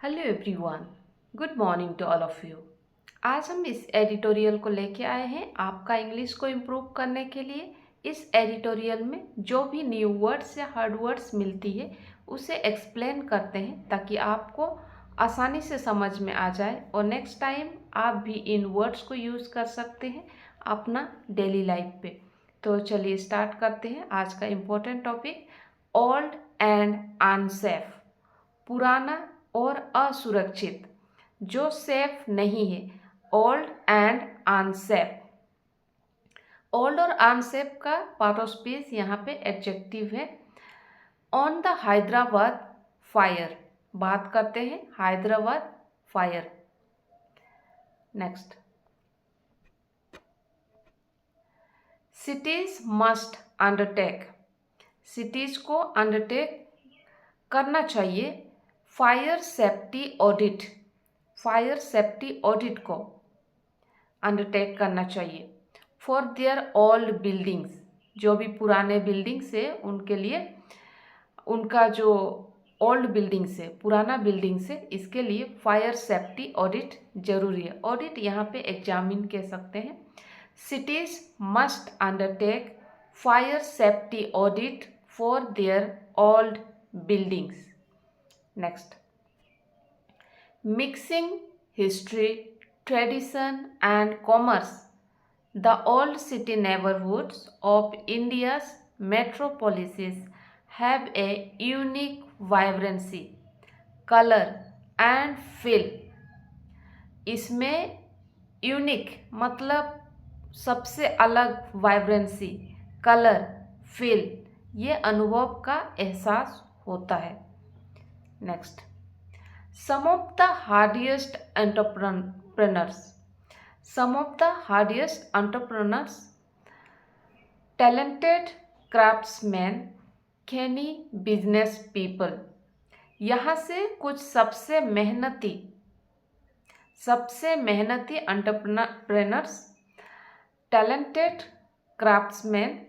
Hello everyone, good morning to all of you. आज हम इस एडिटोरियल को लेके आए हैं आपका इंग्लिश को इम्प्रूव करने के लिए। इस एडिटोरियल में जो भी न्यू वर्ड्स या हार्ड वर्ड्स मिलती है उसे एक्सप्लेन करते हैं ताकि आपको आसानी से समझ में आ जाए और नेक्स्ट टाइम आप भी इन वर्ड्स को यूज़ कर सकते हैं अपना डेली लाइफ पे। तो चलिए स्टार्ट करते हैं आज का important topic, old and unsafe. पुराना और असुरक्षित, जो सेफ नहीं है, ओल्ड एंड अनसेफ। ओल्ड और अनसेफ का पार्ट ऑफ स्पीच यहाँ पे एडजेक्टिव है। ऑन द हैदराबाद फायर, बात करते हैं Hyderabad fire. Next, cities must undertake, cities को अंडरटेक करना चाहिए fire safety audit, fire safety audit को अंडरटेक करना चाहिए फॉर देयर ओल्ड बिल्डिंग्स, जो भी पुराने बिल्डिंग्स है उनके लिए, उनका जो ओल्ड बिल्डिंग्स है, पुराना बिल्डिंग्स है, इसके लिए फायर सेफ्टी ऑडिट जरूरी है। ऑडिट यहाँ पे एग्जामिन कह सकते हैं। Cities must undertake fire safety audit for their old buildings. Next, mixing history, tradition, and commerce. The old city neighborhoods of India's metropolises have a unique vibrancy, color, and feel. इसमें unique मतलब सबसे अलग, vibrancy, colour, feel, ये अनुभव का एहसास होता है। Next, some of the hardiest entrepreneurs, some of the hardiest entrepreneurs, talented craftsmen, canny business people। यहाँ से कुछ सबसे मेहनती एंटरप्रेनर्स, टैलेंटेड क्राफ्ट्समैन,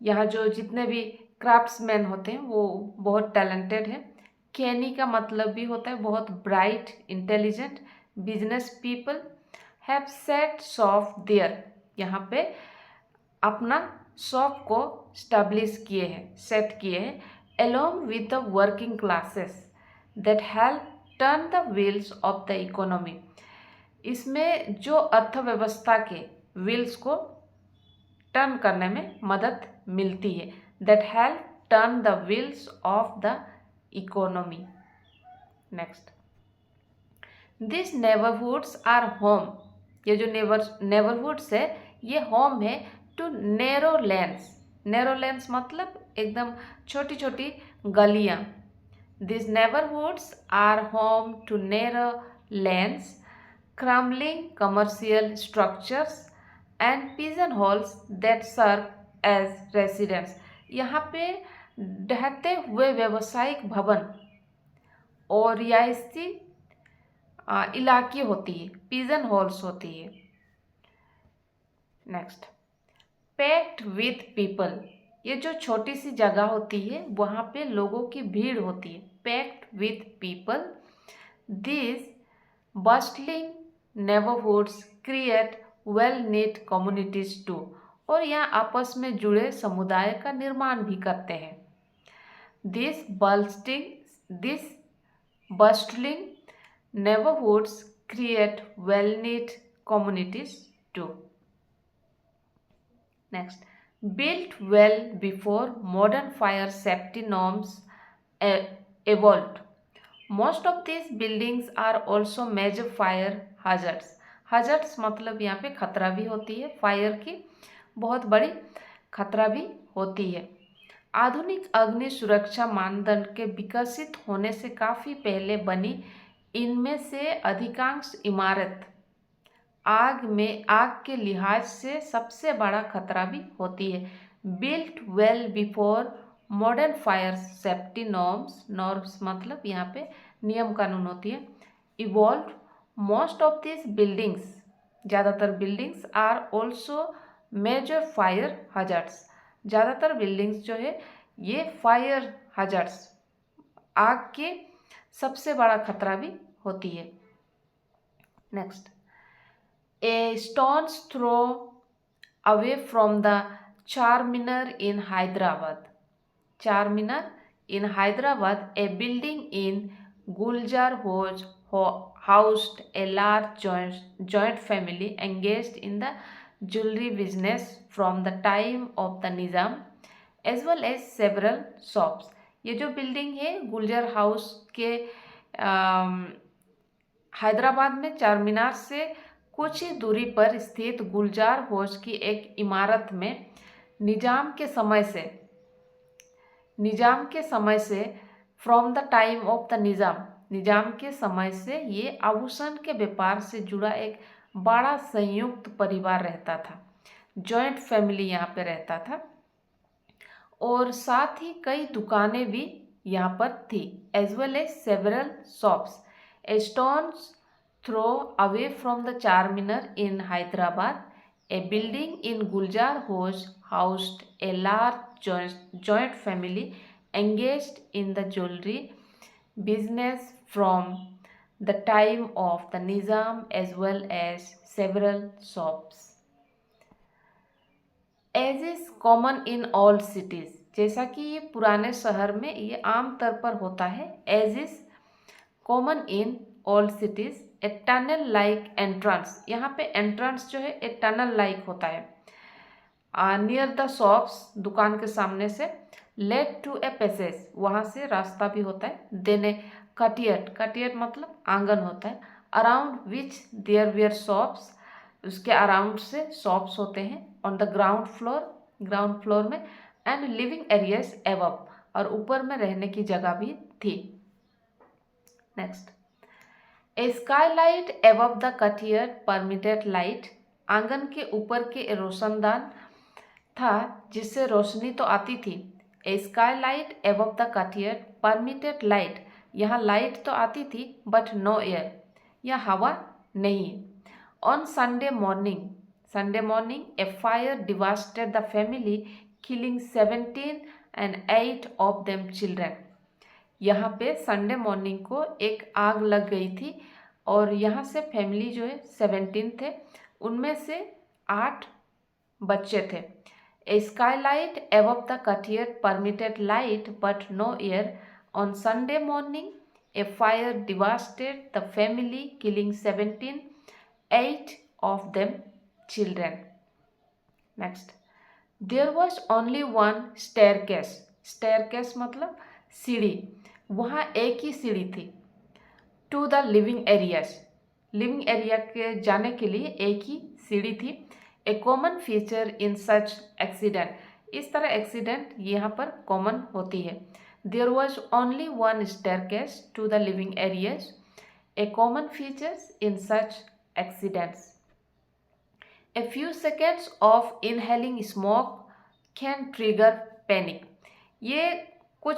यहाँ जो जितने भी क्राफ्ट्समैन होते हैं वो बहुत टैलेंटेड हैं। कैनी का मतलब भी होता है बहुत bright, intelligent. Business people have set shop there, यहाँ पे अपना शॉप को स्टैब्लिश किए हैं, सेट किए हैं। along with the working classes that help turn the wheels of the economy। इसमें जो अर्थव्यवस्था के व्हील्स को टर्न करने में मदद मिलती है, that help turn the wheels of the economy। Next, this neighbourhoods are home, ये जो नेबरहुड्स है ये होम है to narrow lanes. Narrow lanes मतलब एकदम छोटी छोटी गलियाँ। This neighbourhoods are home to narrow lanes, crumbling commercial structures and pigeon holes that serve as residence। यहाँ पे ढहते हुए व्यावसायिक भवन और रिहायशी इलाके होती है, पिजन हॉल्स होती है। नेक्स्ट, पैक्ड विथ पीपल, ये जो छोटी सी जगह होती है वहाँ पे लोगों की भीड़ होती है। Packed with people, this bustling neighbourhoods create well neat communities too, और यहाँ आपस में जुड़े समुदाय का निर्माण भी करते हैं। This bustling neighborhoods create well-knit communities too। Next, built well before modern fire safety norms evolved, most of these buildings are also major fire hazards। hazards मतलब यहाँ पे खतरा भी होती है, फायर की बहुत बड़ी खतरा भी होती है। आधुनिक अग्नि सुरक्षा मानदंड के विकसित होने से काफ़ी पहले बनी इनमें से अधिकांश इमारत आग के लिहाज से सबसे बड़ा खतरा भी होती है। Built well before modern fire safety norms मतलब यहाँ पे नियम कानून होती है। Evolve, most of this buildings, ज़्यादातर buildings are also major fire hazards, ज़्यादातर बिल्डिंग्स जो है ये फायर हजार्ड्स, आग के सबसे बड़ा खतरा भी होती है। Next, a stone's throw away from the Charminar in Hyderabad. Charminar in Hyderabad, a building in Guljar housed a large joint family engaged in the jewelry business from the time of the Nizam, as well as several shops. ये जो building है Gulzar house के हैदराबाद में चारमीनार से कुछ ही दूरी पर स्थित गुलजार हाउस की एक इमारत में निजाम के समय से from the time of the Nizam के समय से ये आभूषण के व्यापार से जुड़ा एक बड़ा संयुक्त परिवार रहता था। जॉइंट फैमिली यहाँ पे रहता था और साथ ही कई दुकानें भी यहाँ पर थी, as well as several shops. A stone's throw away from the Charminar in Hyderabad, a building in Gulzar housed a large joint family engaged in the jewelry business from the time of the Nizam, as well as several shops. As is common in all cities, जैसा कि ये पुराने शहर में ये आम तौर पर होता है। As is common in all cities, a tunnel like entrance, यहाँ पे entrance जो है एक टनल लाइक होता है नियर द शॉप्स, दुकान के सामने से, लेड टू ए पैसेज, वहाँ से रास्ता भी होता है, देन ए कटियट मतलब आंगन होता है, around which there were shops, उसके अराउंड से शॉप्स होते हैं, ऑन द ग्राउंड फ्लोर में, एंड लिविंग एरियाज एबव, और ऊपर में रहने की जगह भी थी। Next, a sky light above the कटियट परमिटेड लाइट, आंगन के ऊपर के रोशनदान था जिससे रोशनी तो आती थी। A sky light above the कटियट परमिटेड लाइट, यहाँ लाइट तो आती थी बट नो एयर, यहाँ हवा नहीं। On Sunday morning a fire devastated the family killing 17 and 8 of them children, यहाँ पे संडे मॉर्निंग को एक आग लग गई थी और यहाँ से फैमिली जो है 17 थे, उनमें से 8 बच्चे थे। A skylight above the courtyard permitted light but no air. On Sunday morning, a fire devastated the family, killing 17, 8 of them children. Next, there was only one staircase. Staircase मतलब सीढ़ी, वहाँ एक ही सीढ़ी थी। To the living areas, living area के जाने के लिए एक ही सीढ़ी थी। A common feature in such accident, इस तरह एक्सीडेंट यहाँ पर कॉमन होती है। There was only one staircase to the living areas, a common features in such accidents. A few seconds of inhaling smoke can trigger panic, ये कुछ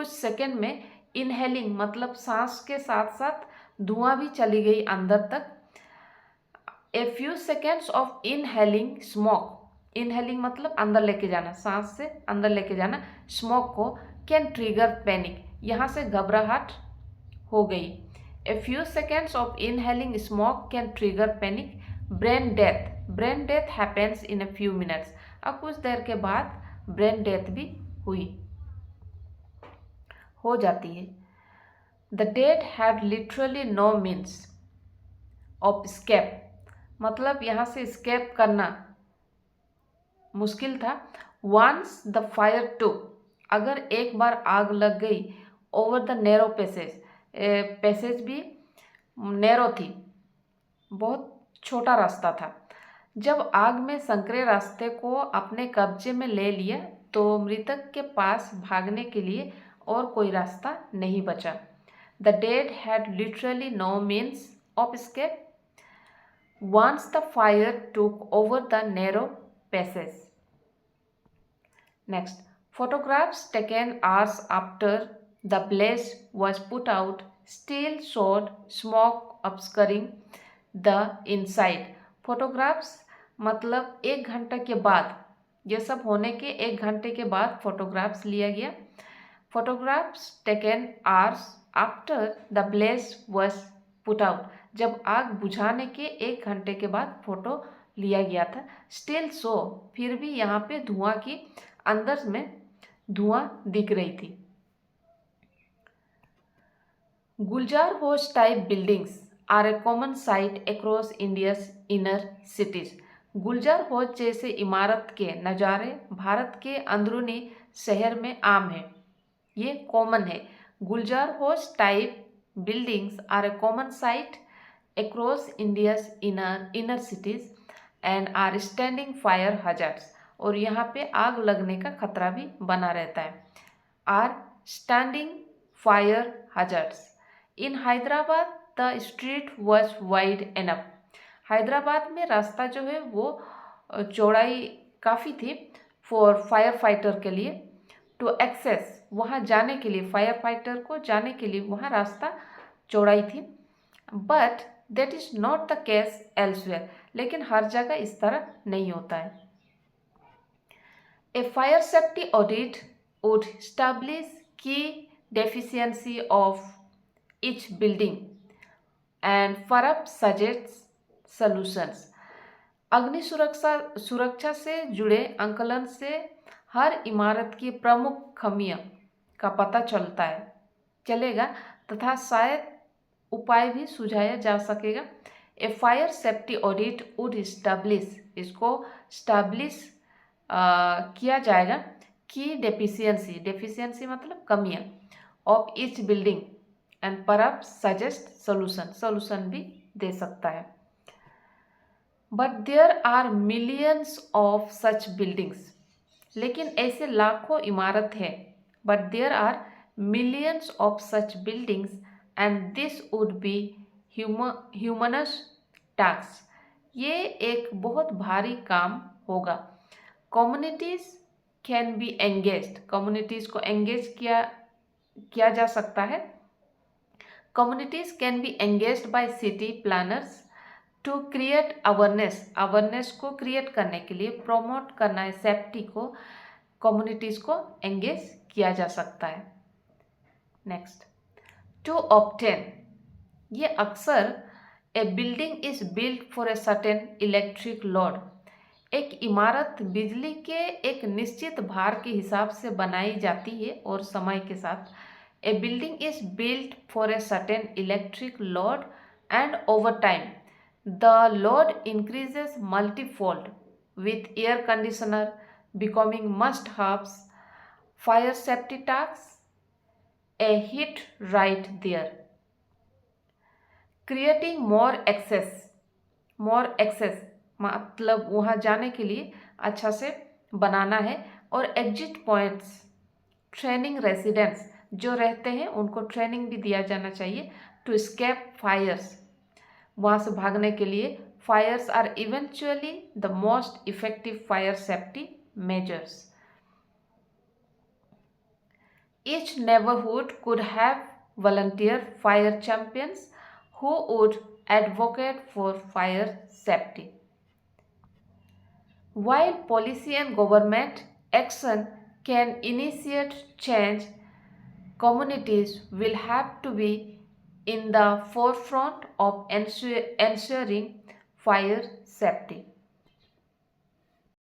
second में inhaling मतलब सांस के साथ साथ धुआं भी चली गई अंदर तक। ए few seconds of inhaling smoke, inhaling मतलब अंदर लेके जाना, सांस से अंदर लेके जाना, स्मोक को, कैन ट्रिगर पैनिक, यहाँ से घबराहट हो गई। ए few seconds of inhaling smoke can trigger panic. Brain death happens in a few minutes, अब कुछ देर के बाद ब्रेन डेथ भी हो जाती है। The dead had literally no means of escape, मतलब यहाँ से स्केप करना मुश्किल था। वंस द फायर टुक, अगर एक बार आग लग गई, ओवर द नैरो पैसेज भी नैरो थी, बहुत छोटा रास्ता था। जब आग में संकरे रास्ते को अपने कब्जे में ले लिया तो मृतक के पास भागने के लिए और कोई रास्ता नहीं बचा। The dead had literally no means of escape once the fire took over the narrow passage. Next, photographs taken hours after the blaze was put out still showed smoke obscuring the inside. Photographs मतलब 1 घंटे के बाद, ये सब होने के 1 घंटे के बाद फोटोग्राफ्स लिया गया। Photographs taken hours after the blaze was put out, जब आग बुझाने के 1 घंटे के बाद फोटो लिया गया था। स्टिल सो, फिर भी यहाँ पे धुआं की अंदर में धुआं दिख रही थी। Gulzar house type buildings are a common sight across India's inner cities. Gulzar house जैसे इमारत के नज़ारे भारत के अंदरूनी शहर में आम है, ये कॉमन है। Gulzar house type buildings are a common sight across India's inner cities and are standing fire hazards, और यहाँ पे आग लगने का खतरा भी बना रहता है। Are standing fire hazards in Hyderabad the street was wide enough. Hyderabad में रास्ता जो है वो चौड़ाई काफ़ी थी फॉर फायर फाइटर के लिए टू एक्सेस, वहाँ जाने के लिए, फायर फाइटर को जाने के लिए वहाँ रास्ता चौड़ाई थी। But that is not the case elsewhere, लेकिन हर जगह इस तरह नहीं होता है। A fire safety audit would establish the deficiency of each building and perhaps suggest solutions। अग्नि सुरक्षा से जुड़े आंकलन से हर इमारत की प्रमुख खामियों का पता चलेगा तथा शायद उपाय भी सुझाया जा सकेगा। A fire safety audit would establish, इसको एस्टैब्लिश किया जाएगा कि डेफिशिएंसी मतलब कमियां of each building and perhaps suggest solution भी दे सकता है। But there are millions of such buildings, लेकिन ऐसे लाखों इमारत है। But there are millions of such buildings and this would be humongous task, ये एक बहुत भारी काम होगा। Communities can be engaged, communities को एंगेज किया जा सकता है। Communities can be engaged by city planners to create awareness को क्रिएट करने के लिए प्रमोट करना है सेफ्टी को, कम्युनिटीज को एंगेज किया जा सकता है। नेक्स्ट, टू ऑब्टेन, ये अक्सर a building is built for a certain electric load, एक इमारत बिजली के एक निश्चित भार के हिसाब से बनाई जाती है और समय के साथ। A building is built for a certain electric load and over time the load increases multifold with air conditioner becoming must-haves, fire safety tasks, a hit right there, creating more access मतलब वहाँ जाने के लिए अच्छा से बनाना है, और exit points, training residents जो रहते हैं उनको ट्रेनिंग भी दिया जाना चाहिए टू एस्केप फायर्स, वहाँ से भागने के लिए। Fires are eventually the most effective fire safety measures. Each neighbourhood could have volunteer fire champions who would advocate for fire safety. While policy and government action can initiate change, communities will have to be in the forefront of ensuring fire safety.